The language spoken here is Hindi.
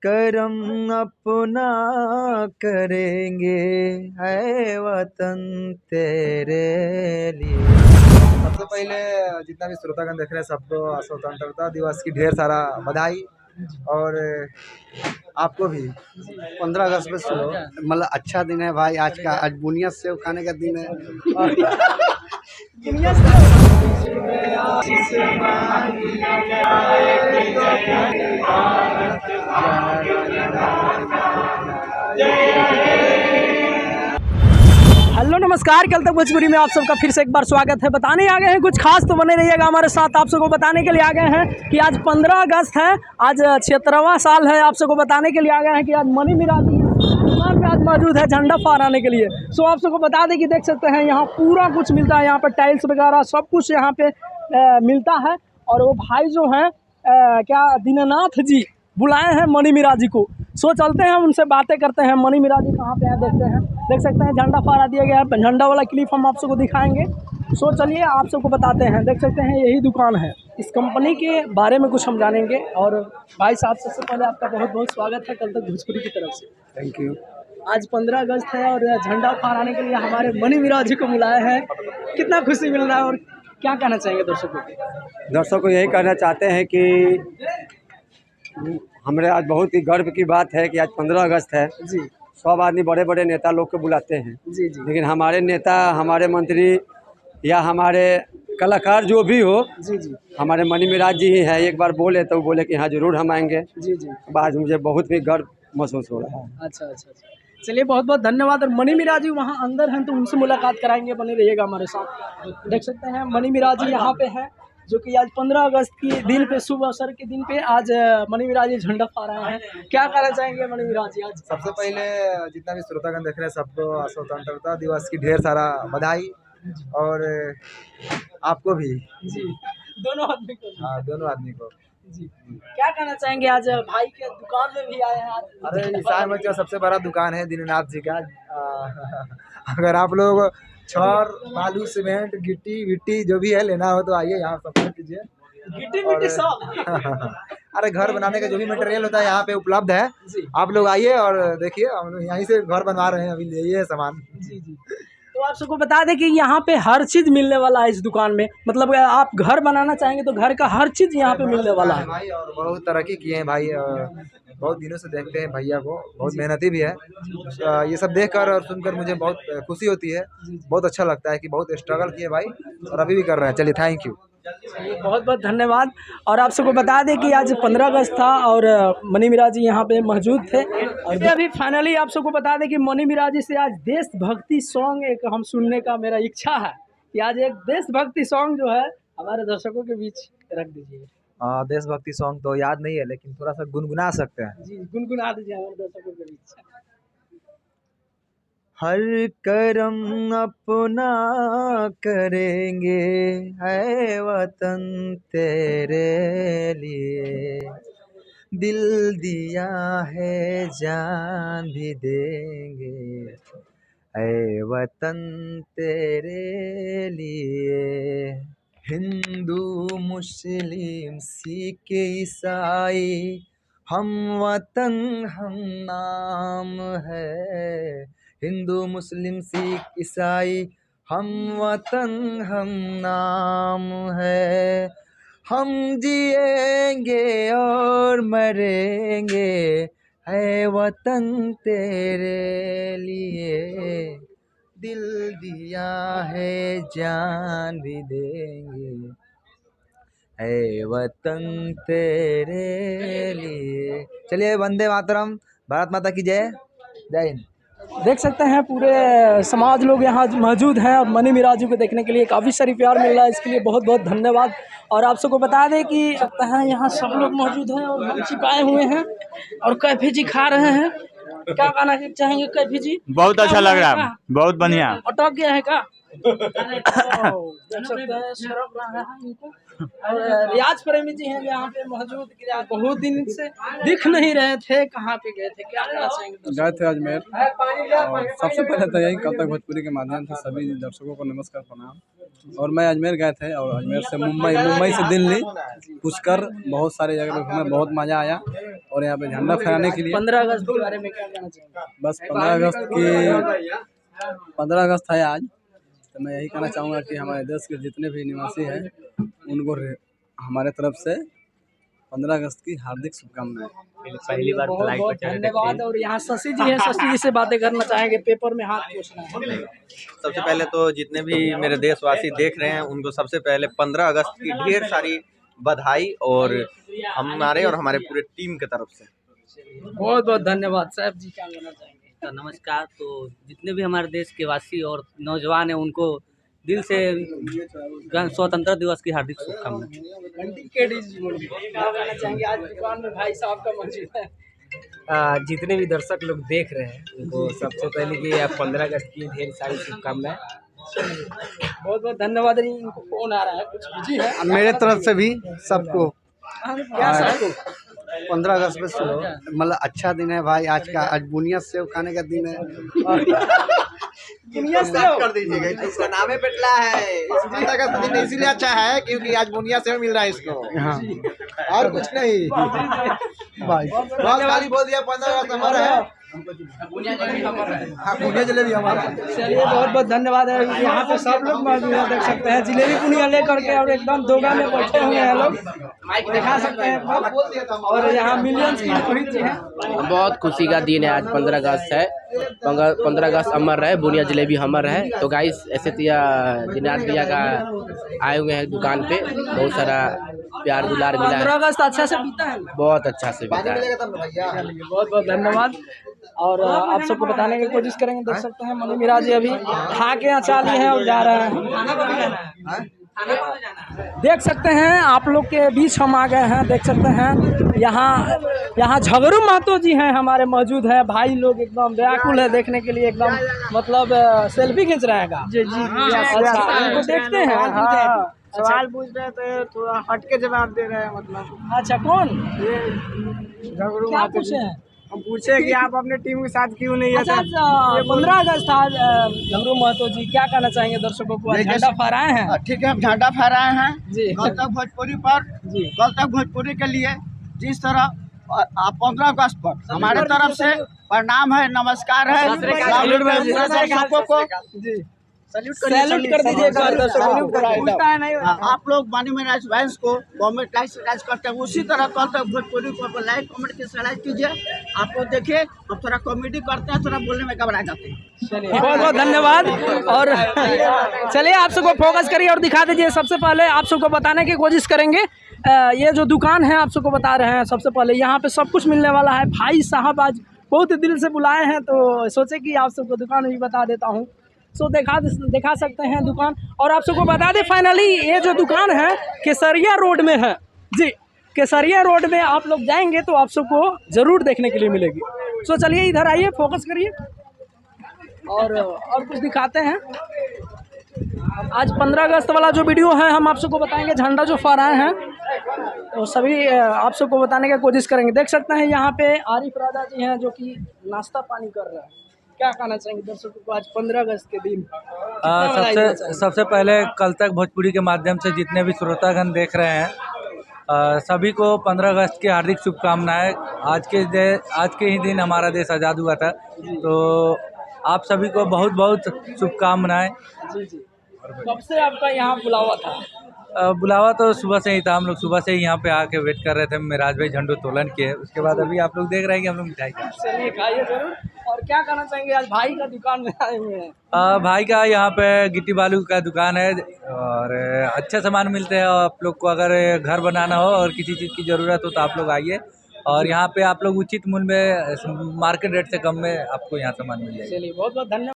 करम अपना करेंगे, है वतन तेरे लिए। सबसे पहले जितना भी श्रोतागण देख रहे हैं सबको स्वतंत्रता दिवस की ढेर सारा बधाई। और आपको भी 15 अगस्त में सुनो मतलब अच्छा दिन है भाई आज का। आज बुनिया सेव खाने का दिन है। हेलो नमस्कार, कल तक भोजपुरी में आप सबका फिर से एक बार स्वागत है। बताने आ गए हैं कुछ खास, तो बने रहिएगा हमारे साथ। आप सबको बताने के लिए आ गए हैं कि आज 15 अगस्त है, आज 76वां साल है। आप सबको बताने के लिए आ गए हैं कि आज मनी मिराजी दुकान पे आज मौजूद है झंडा फहराने के लिए। सो आप सबको बता दें कि देख सकते हैं यहाँ पूरा कुछ मिलता है, यहाँ पर टाइल्स वगैरह सब कुछ यहाँ पे मिलता है। और वो भाई जो हैं क्या दीनानाथ जी बुलाए हैं मनी मिराजी को। सो चलते हैं उनसे बातें करते हैं। मनी मिराजी कहाँ पे है देखते हैं। देख सकते हैं झंडा फहरा दिया गया है, झंडा वाला क्लिप हम आप सबको दिखाएंगे। सो चलिए आप सबको बताते हैं। देख सकते हैं यही दुकान है, इस कंपनी के बारे में कुछ हम जानेंगे। और भाई साहब सबसे पहले आपका बहुत बहुत स्वागत है कल तक भोजपुरी की तरफ से। Thank you. आज 15 अगस्त है और झंडा फहराने के लिए हमारे मनी मिराजी को बुलाए हैं। कितना खुशी मिल रहा है और क्या कहना चाहेंगे दर्शकों को? दर्शकों को यही कहना चाहते हैं कि हमारे आज बहुत ही गर्व की बात है कि आज 15 अगस्त है जी। सब आदमी बड़े बड़े नेता लोग को बुलाते हैं जी जी। लेकिन हमारे नेता, हमारे मंत्री या हमारे कलाकार जो भी हो, जी जी। हमारे मनी मिराज जी ही है। एक बार बोले तो बोले कि हाँ ज़रूर हम आएंगे। जी जी। आज मुझे बहुत ही गर्व महसूस हो रहा है। अच्छा अच्छा अच्छा, चलिए बहुत बहुत धन्यवाद। और मनी मिराजी वहाँ अंदर हैं तो उनसे मुलाकात कराएंगे, बने रहिएगा हमारे साथ। देख सकते हैं मनी मिराजी यहाँ पे है, जो कि आज 15 अगस्त के दिन पे, शुभ अवसर के दिन पे आज मनी मिराजी झंडा फहराए हैं। क्या कहना चाहेंगे मनी मिराजी आज? सबसे पहले जितना भी श्रोतागण देख रहे हैं सबको स्वतंत्रता दिवस की ढेर सारा बधाई। और आपको भी। जी, दोनों आदमी को। हाँ, दोनों आदमी को जी। क्या कहना चाहेंगे आज भाई के दुकान में भी आए हैं आज? अरे ईसाई मत का सबसे बड़ा दुकान है दीनानाथ जी का। अगर आप लोग छड़ बालू सीमेंट गिट्टी विट्टी जो भी है लेना हो तो आइए यहाँ संपर्क कीजिए। गिट्टी मिट्टी सब। अरे घर बनाने का जो भी मटेरियल होता है यहाँ पे उपलब्ध है। जी। आप लोग आइए और देखिए, हम लोग यहीं से घर बनवा रहे हैं, अभी ले है सामान। जी जी। तो आप सबको बता दें कि यहाँ पे हर चीज़ मिलने वाला है इस दुकान में। मतलब आप घर बनाना चाहेंगे तो घर का हर चीज़ यहाँ पे मिलने वाला है भाई। और बहुत तरक्की किए हैं भाई। बहुत दिनों से देखते हैं भैया को, बहुत मेहनती भी है। ये सब देखकर और सुनकर मुझे बहुत खुशी होती है। बहुत अच्छा लगता है कि बहुत स्ट्रगल किए भाई और अभी भी कर रहे हैं। चलिए, थैंक यू, बहुत बहुत धन्यवाद। और आप सबको बता दें कि आज 15 अगस्त था और मनी मिराजी यहाँ पे मौजूद थे। और अभी फाइनली आप सबको बता दें कि मनी मिराजी से आज देशभक्ति सॉन्ग एक हम सुनने का मेरा इच्छा है कि आज एक देशभक्ति सॉन्ग जो है हमारे दर्शकों के बीच रख दीजिए। देशभक्ति सॉन्ग तो याद नहीं है लेकिन थोड़ा सा गुनगुना सकते हैं। जी, गुनगुना दीजिए हमारे दर्शकों के बीच। हर करम अपना करेंगे, है वतन तेरे लिए। दिल दिया है जान भी देंगे, है वतन तेरे लिए। हिंदू मुस्लिम सिख ईसाई हम वतन हम नाम है। हिंदू मुस्लिम सिख ईसाई हम वतन हम नाम है। हम जिएंगे और मरेंगे, है वतन तेरे लिए। दिल दिया है जान भी देंगे, है वतन तेरे लिए। चलिए, वंदे मातरम, भारत माता की जय। जय हिंद। देख सकते हैं पूरे समाज लोग यहाँ मौजूद हैं और मनी मिराजी को देखने के लिए काफ़ी सारी प्यार मिल रहा है, इसके लिए बहुत बहुत धन्यवाद। और आप सबको बता दें कि सकते हैं यहाँ सब लोग मौजूद हैं और हम छिपाए हुए हैं और कैफे जी खा रहे हैं। क्या कहना चाहेंगे कैफे जी? बहुत अच्छा लग रहा है, बहुत बढ़िया। अटक गया है क्या? देख सकते हैं शरफ रहा है इनको। और रियाज प्रेमी जी हैं यहाँ पे मौजूद। बहुत दिन से दिख नहीं रहे थे, कहाँ पे गए थे, क्या कहना चाहेंगे? गए थे अजमेर। और सबसे पहले तो यही कल तक भोजपुरी के माध्यम से सभी दर्शकों को नमस्कार प्रणाम। और मैं अजमेर गए थे और अजमेर से मुंबई से दिल्ली पुष्कर बहुत सारे जगह पे घूमे, बहुत मज़ा आया। और यहाँ पे झंडा फहराने के लिए 15 अगस्त के बारे में क्या कहना चाहेंगे? बस 15 अगस्त है आज, तो मैं यही कहना चाहूँगा कि हमारे देश के जितने भी निवासी हैं उनको हमारे तरफ से 15 अगस्त की हार्दिक शुभकामनाएं। पहली बार बहुत बहुत धन्यवाद। और यहाँ शशि जी हैं, शशि जी से बातें करना चाहेंगे, पेपर में हाथ पूछना है। सबसे पहले तो जितने भी मेरे देशवासी देख रहे हैं उनको सबसे पहले 15 अगस्त की ढेर सारी बधाई और हमारे और हमारे पूरे टीम की तरफ से बहुत बहुत धन्यवाद। साहब जी क्या कहना चाहेंगे? तो नमस्कार। तो जितने भी हमारे देश के वासी और नौजवान हैं उनको दिल से स्वतंत्रता दिवस की हार्दिक शुभकामनाएं। क्या कहना चाहेंगे? आज दुकान में भाई साहब का मौजूद है। जितने भी दर्शक लोग देख रहे हैं उनको सबसे पहले कि 15 अगस्त की ढेर सारी शुभकामनाएं। बहुत बहुत धन्यवाद। इनको फोन आ रहा है, कुछ बिजी है। मेरे तरफ से भी सबको क्या सबको? 15 अगस्त में सुनो, मतलब अच्छा दिन है भाई आज का। आज बुनिया सेव खाने का दिन है। दुनिया सेव कर दीजिएगा, इसका नाम ही पेटला है। इस 15 अगस्त दिन इसीलिए अच्छा है क्योंकि आज बुनिया सेव मिल रहा है इसको, हाँ और कुछ नहीं भाई। खाली बोल दिया 15 अगस्त हमारा है। हाँ बुनिया जलेबी हमारा। चलिए बहुत बहुत धन्यवाद है। यहाँ पे सब लोग मौजूद हैं, देख सकते हैं जिलेबी पुनिया लेकर के और एकदम दोगा में बैठे हुए हैं लोग, दिखा सकते हैं। और यहाँ मिलियंस की रोहित जी हैं। बहुत खुशी का दिन है आज, 15 अगस्त है। 15 अगस्त अमर रहे, बुनिया जलेबी हमर है। तो गाइस ऐसे दिनार भैया का आए हुए हैं दुकान पे, बहुत सारा प्यार दुलार मिला 15 है, अगस्त अच्छा से बीता है। बहुत अच्छा से बीता है। बहुत बहुत धन्यवाद। और आप सबको बताने की कोशिश करेंगे। देख सकते हैं मनी मिराज जी अभी खा के अचाली हैं और जा रहे हैं। देख सकते हैं आप लोग के बीच हम आ गए हैं। देख सकते हैं यहाँ झगड़ू महतो जी हैं हमारे मौजूद है। भाई लोग एकदम व्याकुल है देखने के लिए, एकदम मतलब सेल्फी खींच रहे हैं। जी अच्छा, उनको देखते हैं। हाँ सवाल पूछ रहे थे, थोड़ा हटके जवाब दे रहे हैं। मतलब अच्छा कौन झगड़ू क्या पूछे हैं? हम पूछे कि आप अपने टीम के साथ क्यों नहीं अच्छा 15 अगस्त आज झगड़ू महतो जी क्या कहना चाहेंगे दर्शकों को? आज झंडा फहराए हैं। ठीक है, हम झंडा फहराए हैं जी। कल तक भोजपुरी पर जी। कल तक भोजपुरी के लिए जिस तरह 15 अगस्त पर हमारे तरफ से प्रणाम है, नमस्कार है। दर्शकों को सैल्यूट कर दीजिएगा दर्शकों को। आप लोग मानी मेराज फैंस को कमेंट लाइक सब्सक्राइब करते हैं, उसी तरह कल तक भोजपुरी को लाइक कमेंट के सब्सक्राइब कीजिए। आप लोग देखिए, हम थोड़ा कॉमेडी करते हैं, थोड़ा बोलने में घबरा जाते हैं। चलिए बहुत बहुत धन्यवाद। और चलिए आप सबको फोकस करिए और दिखा दीजिए। सबसे पहले आप सबको बताने की कोशिश करेंगे, ये जो दुकान है आप सबको बता रहे हैं। सबसे पहले यहाँ पे सब कुछ मिलने वाला है। भाई साहब आज बहुत दिल से बुलाए हैं तो सोचे कि आप सबको दुकान भी बता देता हूँ। सो दिखा सकते हैं दुकान। और आप सबको बता दें फाइनली ये जो दुकान है केसरिया रोड में है जी। केसरिया रोड में आप लोग जाएंगे तो आप सबको ज़रूर देखने के लिए मिलेगी। सो चलिए इधर आइए, फोकस करिए और कुछ दिखाते हैं। आज 15 अगस्त वाला जो वीडियो है हम आप सबको बताएंगे। झंडा जो फहराए हैं तो सभी आप सबको बताने की कोशिश करेंगे। देख सकते हैं यहाँ पे आरिफ राजा जी हैं जो कि नाश्ता पानी कर रहे हैं। क्या कहना चाहेंगे दर्शकों को आज 15 अगस्त के दिन? सबसे पहले कल तक भोजपुरी के माध्यम से जितने भी श्रोतागण देख रहे हैं सभी को 15 अगस्त की हार्दिक शुभकामनाएं। आज के ही दिन हमारा देश आज़ाद हुआ था, तो आप सभी को बहुत बहुत शुभकामनाएं। जी जी। कब से आपका यहाँ बुलावा था? बुलावा तो सुबह से ही था। हम लोग सुबह से ही यहाँ पे आके वेट कर रहे थे। मिराज भाई झंडू तोलन के, उसके बाद अभी आप लोग देख रहे हैं कि हम लोग मिठाई खाए। चलिए खाइए जरूर। और क्या कहना चाहेंगे आज भाई का दुकान में आए हुए हैं? भाई का यहाँ पे गिट्टी बालू का दुकान है और अच्छे सामान मिलते हैं। आप लोग को अगर घर बनाना हो और किसी चीज़ की ज़रूरत हो तो आप लोग आइए और यहाँ पे आप लोग उचित मूल्य में मार्केट रेट से कम में आपको यहाँ सामान मिल जाएगा। चलिए बहुत बहुत धन्यवाद।